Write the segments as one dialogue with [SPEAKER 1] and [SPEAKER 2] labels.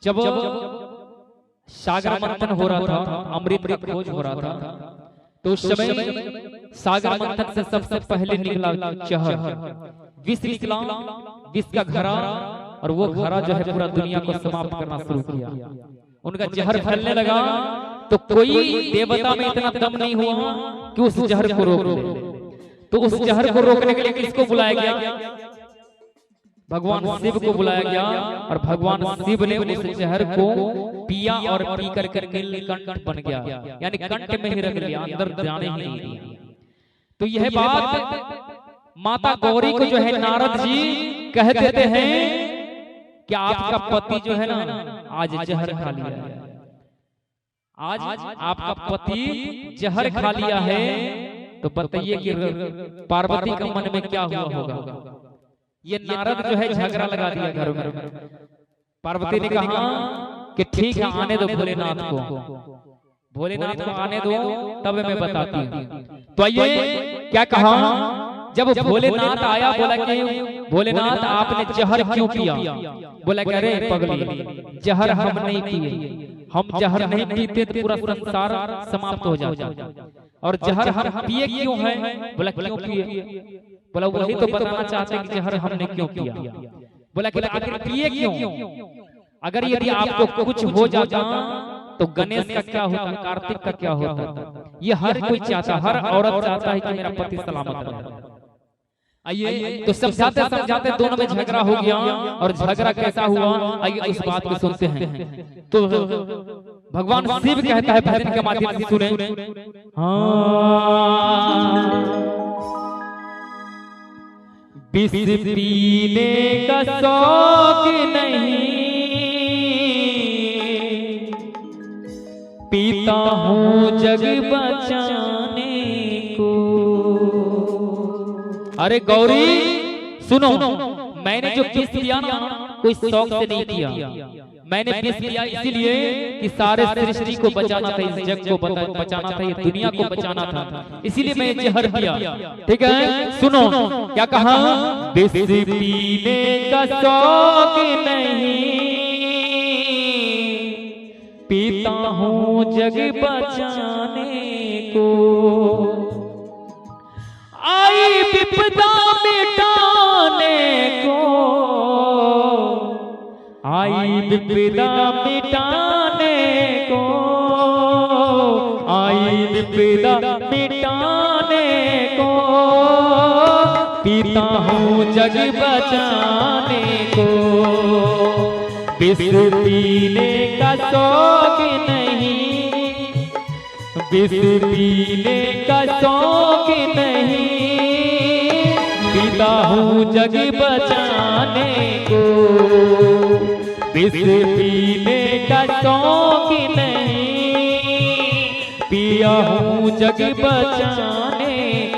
[SPEAKER 1] जब सागर मंथन हो रहा था, अमृत का खोज हो रहा था, तो उस समय सागर मंथन से सबसे पहले निकला जहर, विष निकला, विष का घड़ा, और वो घड़ा जो है पूरा दुनिया को समाप्त करना शुरू किया। उनका जहर फैलने लगा तो कोई देवता में इतना दम नहीं हुआ कि उस जहर को रोक ले। तो उस जहर को रोकने के लिए किसको बुलाया गया? भगवान शिव को बुलाया गया, और भगवान शिव ने उस जहर को पिया और पी करके नीलकंठ बन गया, यानी कंठ में ही रख लिया, अंदर जाने ही नहीं दिया। तो यह बात माता गौरी को जो है नारद जी कह देते हैं कि आपका पति जो है ना आज जहर खा लिया है, आज आपका पति जहर खा लिया है। तो बताइए कि पार्वती के मन में क्या हुआ होगा? ये नारद जो है झगड़ा लगा दिया घर में। पार्वती ने कहा कि ठीक है, आने दो भोलेनाथ को, भोलेनाथ को आने दो, तब मैं बताती हूँ। तो आइए क्या कहा, जब भोलेनाथ आया, बोला कि भोलेनाथ आपने जहर क्यों पिया? बोला कि अरे पगली, जहर हम नहीं पिए, हम जहर नहीं पीते तो पूरा संसार समाप्त हो जाता, और जहर हम पिए क्यों है? बोला क्यों पिए? बोला वही तो बताना चाहते हैं कि जहर हमने क्यों पिया। बोला कि आखिर पिए क्यों? अगर यदि आपको कुछ हो जाता तो गणेश का क्या होता, कार्तिक का क्या होता? ये हर कोई चाहता, हर औरत चाहता है कि मेरा पति सलामत रहे। आइए तो समझाते समझाते दोनों में झगड़ा हो गया, और झगड़ा कैसा हुआ आइए उस बात को सुनते हैं। तो भगवान शिव कहता है भजन के माध्यम से, सुने, विष पीने का शौक नहीं, पीता हूँ जग बचाने को। अरे गौरी सुनो, मैंने जो विष पिया ना कोई शौक से नहीं पिया, मैंने विष पिया इसीलिए कि सारे सृष्टि को बचाना था, इस जग को बचाना था, ये दुनिया को बचाना था, इसीलिए मैं जहर पिया। ठीक है, सुनो क्या कहा, विष पीने का शौक नहीं, पीता हूँ जग बचाने को, आई विपदा मिटाने को, आई विपदा मिटाने को, आई विपदा मिटाने को, पीता हूँ जग बचाने को, विष पीने का शौक नहीं, विष पीने का शौक नहीं, पीता हूँ जग बचाने को, विष पीने का शौक नहीं, पिया हूँ जग बचाने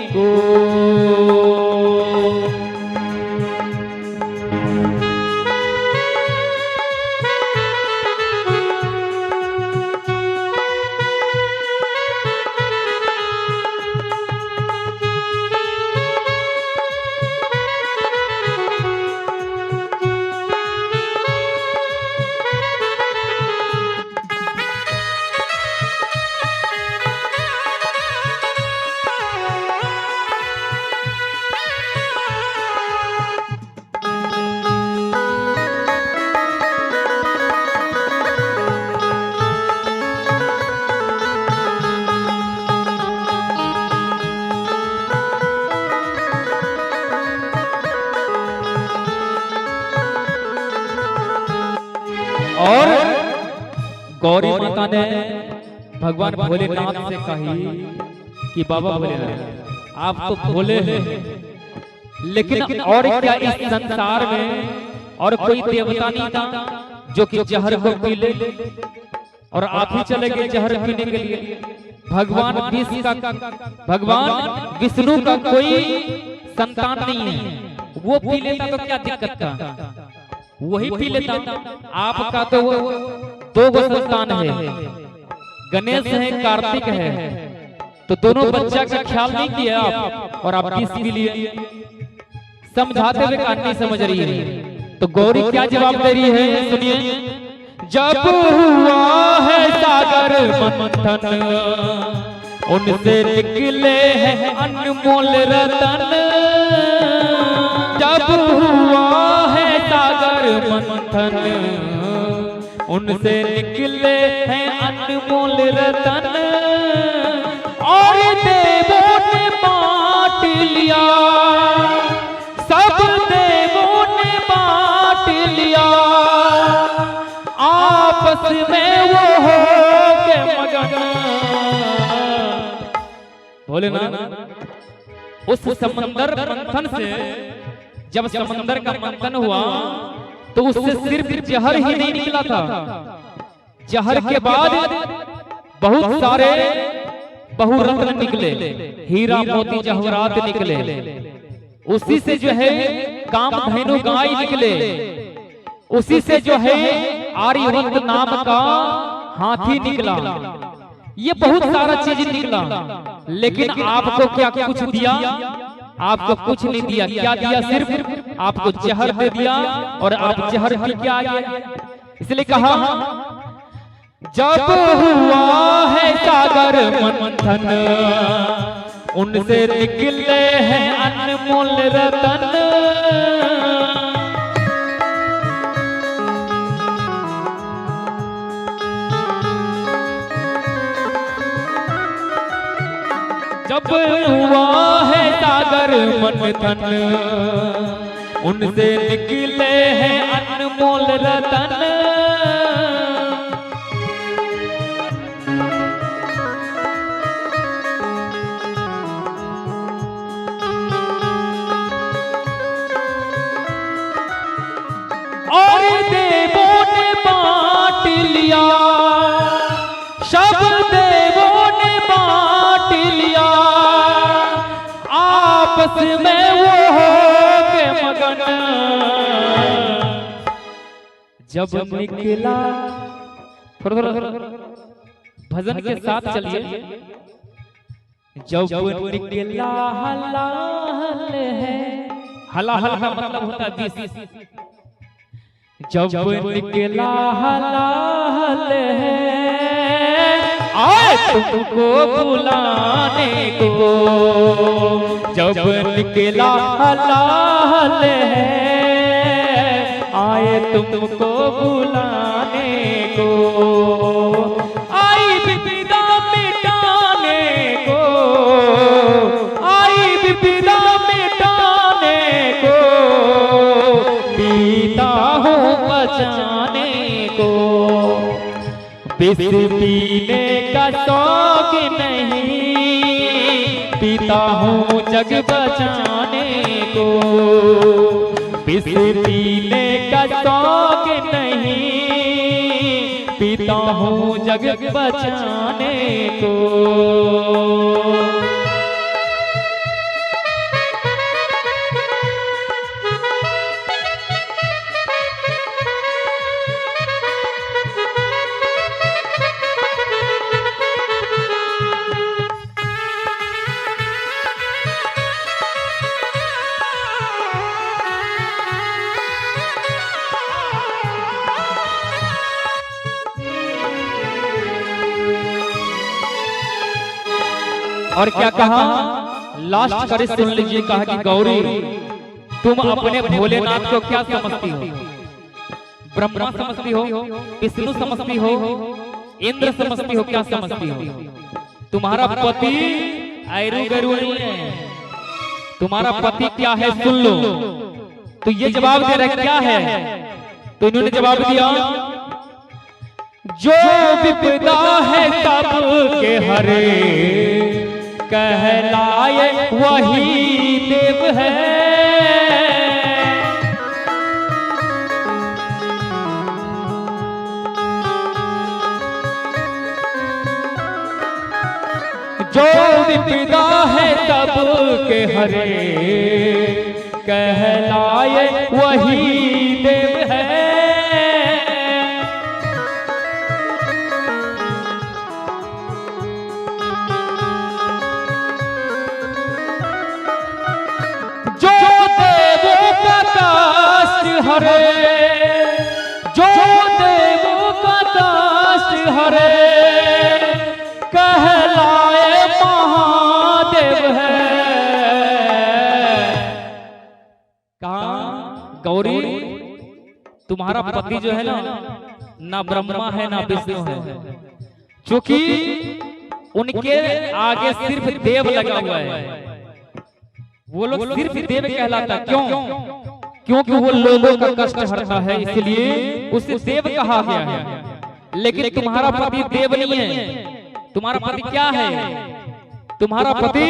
[SPEAKER 1] को। और गौरी माता ने भगवान भोलेनाथ से कही कि बाबा भोलेनाथ आप तो भोले हैं, लेकिन और क्या इस संसार में और कोई देवता नहीं था जो कि जहर को पी ले, और आप ही चले गए जहर पीने के लिए। भगवान विष्णु का कोई संतान नहीं है, वो पी लेता तो क्या दिक्कत था, वही पी लेता। आपका तो दो संतान है, गणेश है, कार्तिक है, तो दोनों बच्चा का ख्याल नहीं किया आप, और आप किस पी लिए? समझाते हुए कहानी समझ रही है। तो गौरी क्या जवाब दे रही है, सुनिए। जब हुआ है सागर मंथन उनसे निकले हैं अनमोल रतन। जब हुआ है सागर मंथन उनसे निकले हैं अनमोल रतन। और देवों ने बांट लिया, सब देवों ने बांट लिया, आपस में वो हो के मगन। भोलेनाथ उस समंदर मंथन से, जब समंदर का मंथन हुआ तो उससे सिर्फ जहर ही नहीं निकला था, जहर के बाद बहुत सारे बहुरत्न निकले, हीरा मोती जवाहरात निकले, उसी से जो है कामधेनु गाय निकले, उसी से जो है आर्यवंत नाम का हाथी निकला। ये बहुत सारा चीज निकला, लेकिन आपको क्या कुछ दिया? आपको कुछ नहीं दिया। क्या दिया? सिर्फ आपको जहर दे दिया और आप जहर पी के आ गए। इसलिए कहा जब हुआ है सागर मंथन उनसे निकले हैं अनमोल रतन। जब हुआ है सागर मंथन उनसे निकले हैं अनमोल रतन। और देवों ने बांट लिया, सब देवों ने बांट लिया, आपस में वो हो के मगन। जब निकला, थोड़ा भजन के साथ चलिए। जब निकला हलाहल है, हलाहल का मतलब होता है बीस। जब निकला हलाहल है आए तुमको बुलाने को। जब निकला हलाहल है आए तुमको बुलाने को। आई विपदा मिटाने को, आई विपदा मिटाने को, पीता हूँ बचाने को। विष पीने का शौक नहीं, पीता हूँ जग बचाने को। विष पीने का शौक नहीं, पीता हूँ जग बचाने को। और क्या कहा लास्ट करे सुन लीजिए। कहा कि गौरी तुम अपने भोलेनाथ को क्या समझती हो? ब्रह्मा समझती हो, विष्णु समझती हो, इंद्र समझती हो, क्या समझती हो? तुम्हारा पति ऐरू गैरू नहीं है। तुम्हारा पति क्या है सुन लो। तो ये जवाब दे रहे क्या है? तो इन्होंने जवाब दिया जो विपदा है सब के हरे कहलाए वही देव है। जो विपदा है सब के हरे कहलाए वही देव है। हरे जो देवों पति जो है ना ब्रह्मा है ना विष्णु है, क्योंकि उनके आगे सिर्फ देव लगा हुआ है। वो लोग सिर्फ देव कहलाता। क्यों? क्योंकि वो लोगों का कष्ट हरता है, इसलिए उसे देव कहा गया है। लेकिन तुम्हारा पति देव नहीं है। तुम्हारा पति क्या है? तुम्हारा पति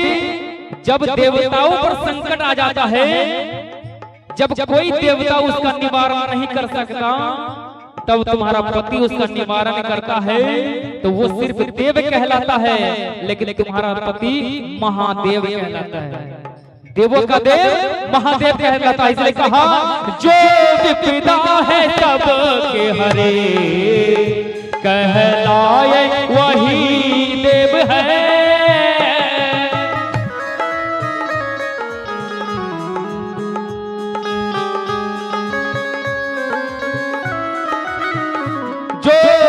[SPEAKER 1] जब देवताओं पर संकट आ जाता है, जब कोई देवता उसका निवारण नहीं कर सकता, तब तुम्हारा पति उसका निवारण करता है, तो वो सिर्फ देव कहलाता है। लेकिन तुम्हारा पति महादेव कहलाता है। देवों का देव महादेव कहलाता है। इसलिए कहा जो विपदा है सब के हरे, कहलाए वही देव है।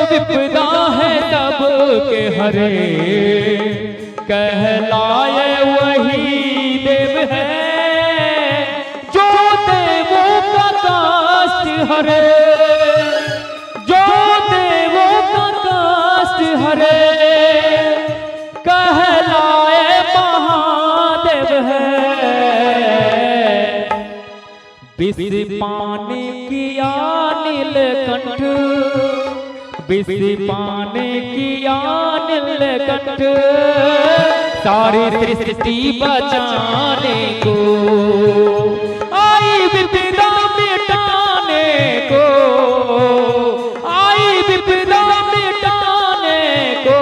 [SPEAKER 1] विपदा है सब के हरे, कहलाए वही देव है। जो देवों का कष्ट हरे, जो देवों का कष्ट हरे, कहलाए महादेव है। विष पाने किया नीलकंठ, विष पाने किया नीलकंठ, सारी सृष्टि बचाने को, आई विपदा मिटाने को, आई विपदा मिटाने को,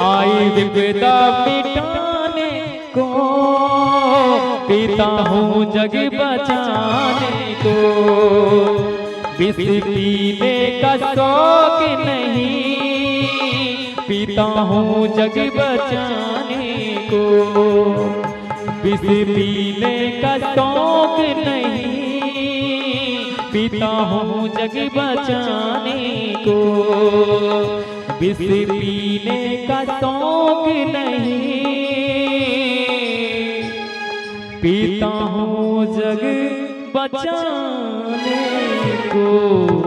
[SPEAKER 1] आई विपदा मिटाने को, पीता हूँ जग बचाने को। विष पीने का शौक नहीं, पीता हूँ जग बचाने को। विष पीने का शौक नहीं, पीता हूँ जग बचाने को। विष पीने का शौक नहीं, पीता हूँ जग बचाने को।